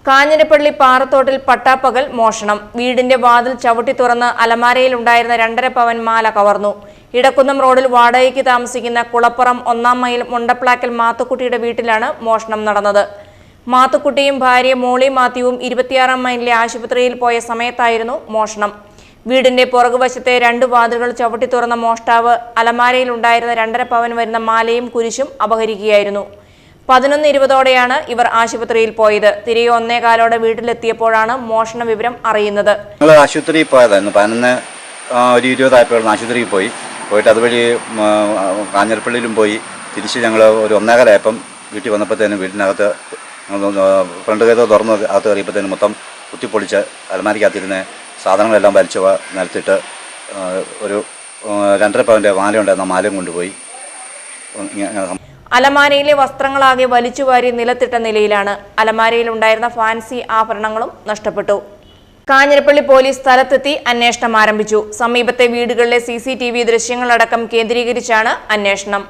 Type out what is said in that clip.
കാഞ്ഞിരപ്പള്ളി പാറത്തോട്ടിൽ പട്ടാപ്പകൽ മോഷണം. വീടിന്റെ വാതിൽ ചവിട്ടി തുറന്ന് അലമാരയിലുണ്ടായിരുന്ന 2.5 പവൻ മാല കവർന്നു. ഇടക്കുന്നം റോഡിൽ വാടകയ്ക്ക് താമസിക്കുന്ന കുളപ്പുറം 1-ാം മൈൽ മുണ്ടപ്ലാക്കൽ മാത്തുക്കുട്ടിയുടെ വീട്ടിലാണ് മോഷണം നടന്നത്. മാത്തുക്കുട്ടിയും ഭാര്യ മോളി മാത്യുവും 26-ാം മൈലിലെ ആശുപത്രിയിൽ പോയ സമയത്തായിരുന്നു മോഷണം. വീടിന്റെ പുറകുവശത്തെ 2 വാതിലുകൾ ചവിട്ടി തുറന്ന മോഷ്ടാവ് അലമാരയിലുണ്ടായിരുന്ന 2.5 പവൻ വരുന്ന മാലയും കുരിശും അപഹരിക്കുകയായിരുന്നു. 11:20ഓടെയാണ് ഇവർ ആശുപത്രിയിൽ പോയത്. തിരികെ 1:15ഓടെ വീട്ടിലെത്തിയപ്പോഴാണ് മോഷണ വിവരം അറിയുന്നത്. ഞങ്ങൾ ആശുപത്രിയിൽ പോയതായിരുന്നു. 11:20 ആയപ്പോഴാണ് ആശുപത്രിയിൽ പോയിട്ട് അതുവഴി കാഞ്ഞിരപ്പള്ളിയിലും പോയി തിരിച്ച് ഞങ്ങൾ ഒരു 1:15 ആയപ്പം വീട്ടിൽ വന്നപ്പോഴത്തേനും വീടിനകത്ത് ഫ്രണ്ട് ഗേറ്റ് തുറന്ന് അകത്ത് കയറിയപ്പോഴത്തേനും മൊത്തം കുത്തിപ്പൊളിച്ച് അലമാരിക്കകത്തിരുന്ന സാധനങ്ങളെല്ലാം വലിച്ചു നിലത്തിട്ട് ഒരു 2.5 പവൻ്റെ മാലയുണ്ടായിരുന്ന മാലയും കൊണ്ടുപോയി. അലമാരയിലെ വസ്ത്രങ്ങളാകെ വലിച്ചുവാരി നിലത്തിട്ട നിലയിലാണ്. അലമാരയിൽ ഉണ്ടായിരുന്ന ഫാൻസി ആഭരണങ്ങളും നഷ്ടപ്പെട്ടു. കാഞ്ഞിരപ്പള്ളി പോലീസ് സ്ഥലത്തെത്തി അന്വേഷണം ആരംഭിച്ചു. സമീപത്തെ വീടുകളിലെ CCTV ദൃശ്യങ്ങളടക്കം കേന്ദ്രീകരിച്ചാണ് അന്വേഷണം.